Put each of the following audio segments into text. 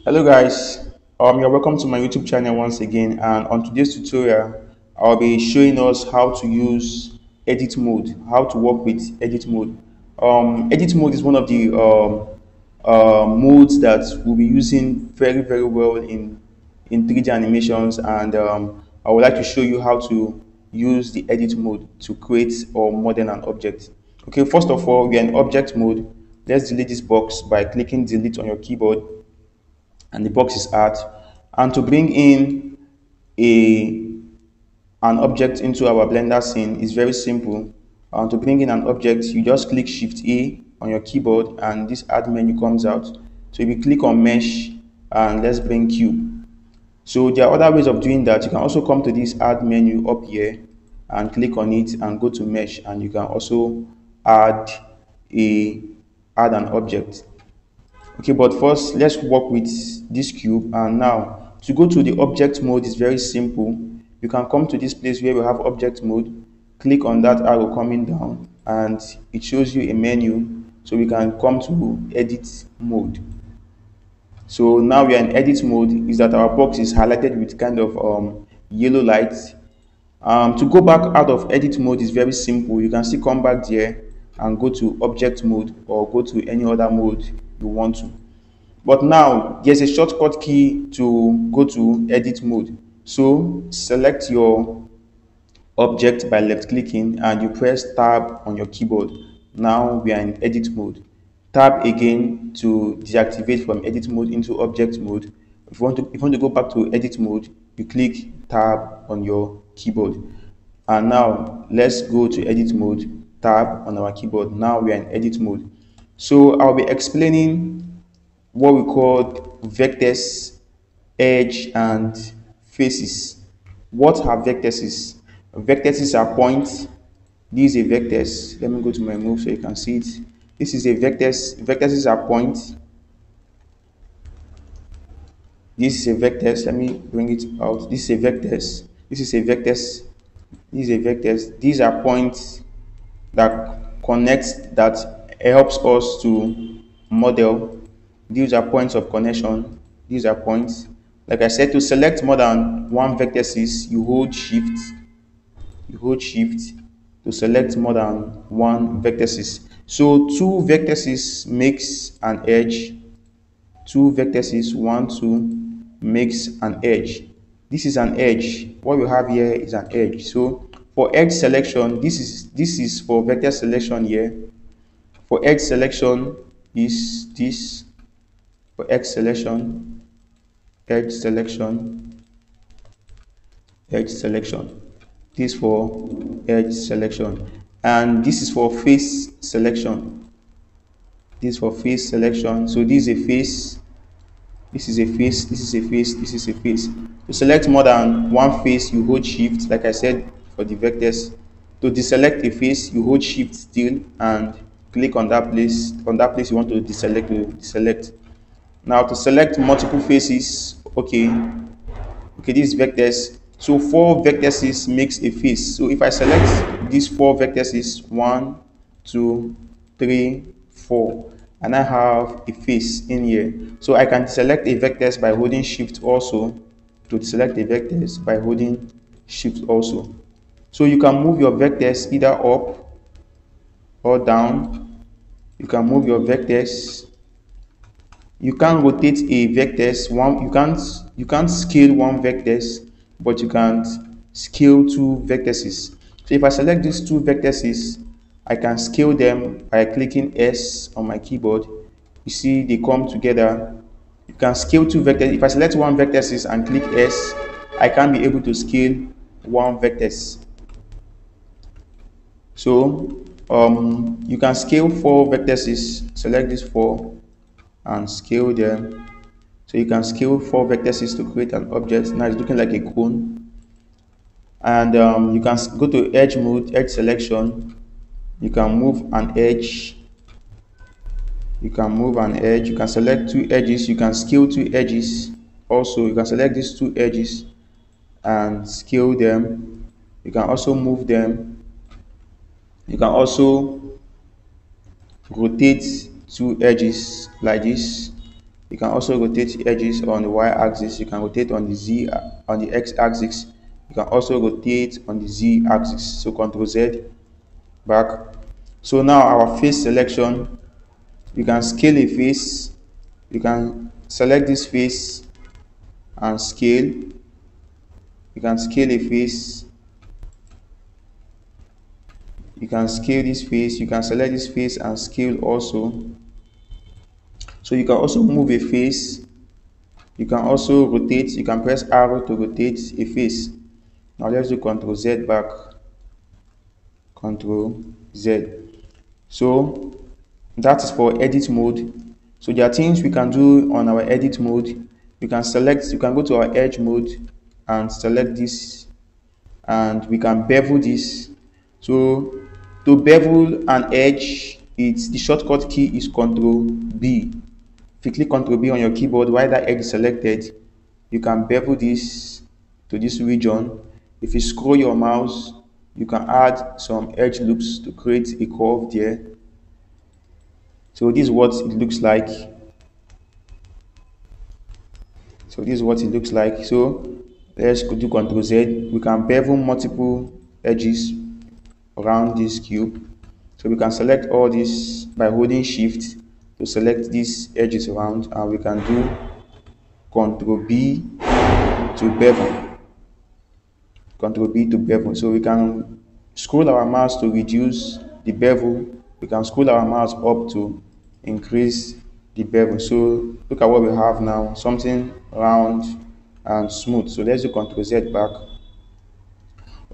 Hello guys, you're welcome to my YouTube channel once again, and on today's tutorial I'll be showing us how to use edit mode, how to work with edit mode. Edit mode is one of the modes that we'll be using very well in 3D animations, and I would like to show you how to use the edit mode to create or model an object. Okay, first of all, we're in object mode. Let's delete this box by clicking delete on your keyboard, and the box is art. And to bring in a an object into our blender scene is very simple. To bring in an object, you just click shift A on your keyboard and this add menu comes out. So if you click on mesh and let's bring cube. So there are other ways of doing that. You can also come to this add menu up here and click on it and go to mesh, and you can also add a add an object. Okay, but first let's work with this cube. And now to go to the object mode is very simple. You can come to this place where we have object mode, click on that arrow coming down, and it shows you a menu. So we can come to edit mode. So now we are in edit mode. Is that our box is highlighted with kind of yellow light. To go back out of edit mode is very simple. You can still come back there and go to object mode or go to any other mode you want to. But now there's a shortcut key to go to edit mode. So select your object by left clicking and you press tab on your keyboard. Now we are in edit mode. Tab again to deactivate from edit mode into object mode. If you want to go back to edit mode, you click tab on your keyboard. And now let's go to edit mode, tab on our keyboard. Now we are in edit mode. So I'll be explaining what we call vectors, edge, and faces. What are vectors? Vectors are points. This is a vectors. Let me go to my move so you can see it. This is a vectors. Vectors are points. This is a vectors. Let me bring it out. This is a vectors. This is a vectors. This is a vectors. These are points that connect, that helps us to model. These are points of connection. These are points. Like I said, to select more than one vectors, you hold shift. You hold shift to select more than one vectors. So two vectors makes an edge. Two vectors, 1, 2 makes an edge. This is an edge. What we have here is an edge. So for edge selection, this is for vector selection here. For edge selection is this. For edge selection, edge selection, edge selection. This for edge selection, and this is for face selection. This for face selection. So this is a face. This is a face. This is a face. This is a face. To select more than one face, you hold shift. Like I said for the vectors, to deselect a face, you hold shift still and click on that place. On that place you want to deselect, to deselect. Now to select multiple faces, okay, this vectors. So 4 vectors makes a face. So if I select these 4 vectors, 1, 2, 3, 4, and I have a face in here. So I can select a vectors by holding shift also. To select a vectors by holding shift also. So you can move your vectors either up or down. You can move your vectors. You can rotate a vectors. You can't scale one vectors, but you can scale 2 vectors. So if I select these 2 vectors, I can scale them by clicking S on my keyboard. You see they come together. You can scale 2 vectors. If I select one vectors and click S, I can be able to scale 1 vectors. So you can scale 4 vectors. Select these 4 and scale them. So you can scale 4 vectors to create an object. Now it's looking like a cone. And you can go to edge mode, edge selection. You can move an edge. You can move an edge. You can select 2 edges. You can scale 2 edges. Also, you can select these 2 edges and scale them. You can also move them. You can also rotate 2 edges like this. You can also rotate edges on the y-axis. You can rotate on the on the x-axis. You can also rotate on the z-axis. So Ctrl Z back. So now our face selection, you can scale a face. You can select this face and scale. You can scale a face. You can scale this face. You can select this face and scale also. So you can also move a face. You can also rotate. You can press arrow to rotate a face. Now let's do Ctrl Z back. Ctrl Z. So that is for edit mode. So there are things we can do on our edit mode. You can select, you can go to our edge mode and select this, and we can bevel this. So to bevel an edge, it's the shortcut key is Ctrl B. If you click Ctrl B on your keyboard while that edge is selected, you can bevel this to this region. If you scroll your mouse, you can add some edge loops to create a curve there. So this is what it looks like. So let's do Ctrl Z. We can bevel multiple edges around this cube. So we can select all this by holding Shift to select these edges around, and we can do Ctrl B to bevel. Ctrl B to bevel. So we can scroll our mouse to reduce the bevel. We can scroll our mouse up to increase the bevel. So look at what we have now, something round and smooth. So let's do Ctrl Z back.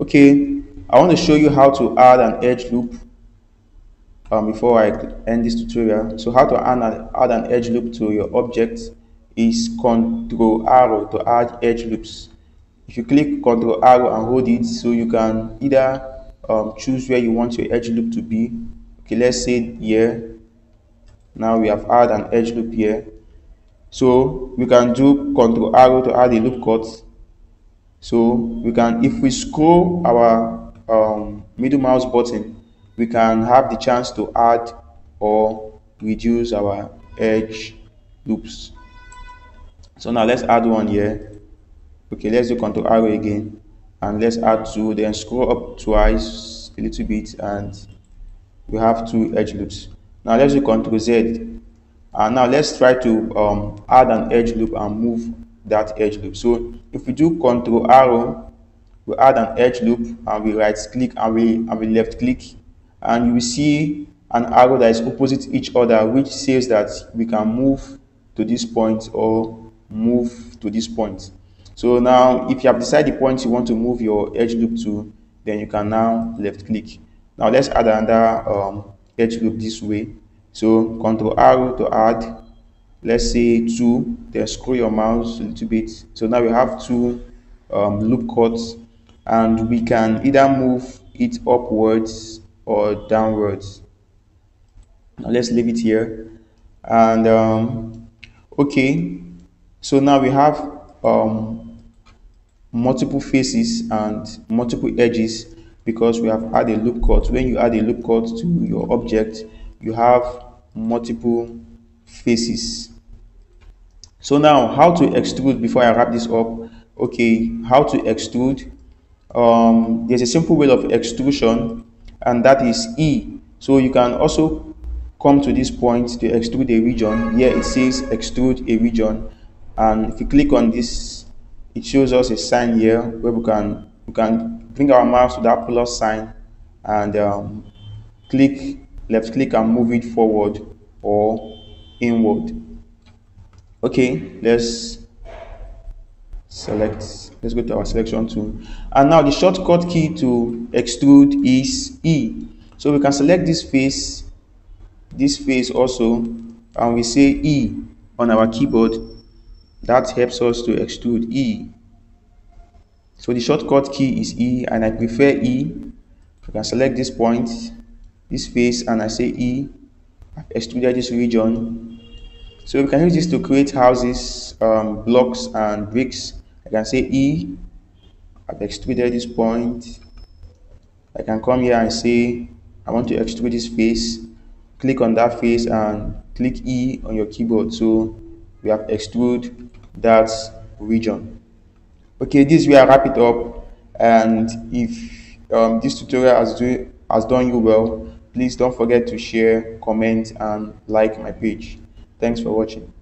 Okay, I want to show you how to add an edge loop before I end this tutorial. So how to add an edge loop to your object is Ctrl arrow to add edge loops. If you click Ctrl arrow and hold it, so you can either choose where you want your edge loop to be. Okay, let's say here. Now we have added an edge loop here. So we can do Ctrl arrow to add a loop cut. So we can, if we scroll our middle mouse button, we can have the chance to add or reduce our edge loops. So now let's add one here. Okay, let's do Ctrl arrow again, and let's add two. Then scroll up twice a little bit, and we have two edge loops. Now let's do Ctrl Z, and now let's try to add an edge loop and move that edge loop. So if we do Ctrl arrow, we add an edge loop, and we right click and we left click, and you will see an arrow that is opposite each other, which says that we can move to this point or move to this point. So now if you have decided the point you want to move your edge loop to, then you can now left click. Now let's add another edge loop this way. So Ctrl arrow to add, let's say 2, then scroll your mouse a little bit. So now we have two loop cuts, and we can either move it upwards or downwards. Now let's leave it here. And okay, so now we have multiple faces and multiple edges because we have added a loop cut. When you add a loop cut to your object, you have multiple faces. So now how to extrude before I wrap this up. Okay, how to extrude. There's a simple way of extrusion, and that is E. So you can also come to this point to extrude a region. Here it says extrude a region, and if you click on this, it shows us a sign here where we can bring our mouse to that plus sign and left click and move it forward or inward. Okay, let's go to our selection tool, and now the shortcut key to extrude is E. So we can select this face also, and we say E on our keyboard. That helps us to extrude E. So the shortcut key is E, and I prefer E. I can select this point, this face, and I say E. I've extruded this region. So we can use this to create houses, blocks, and bricks. I can say E. I've extruded this point. I can come here and say I want to extrude this face. Click on that face and click E on your keyboard. So we have extrude that region. Okay, this is where I wrap it up. And if this tutorial has done you well, please don't forget to share, comment, and like my page. Thanks for watching.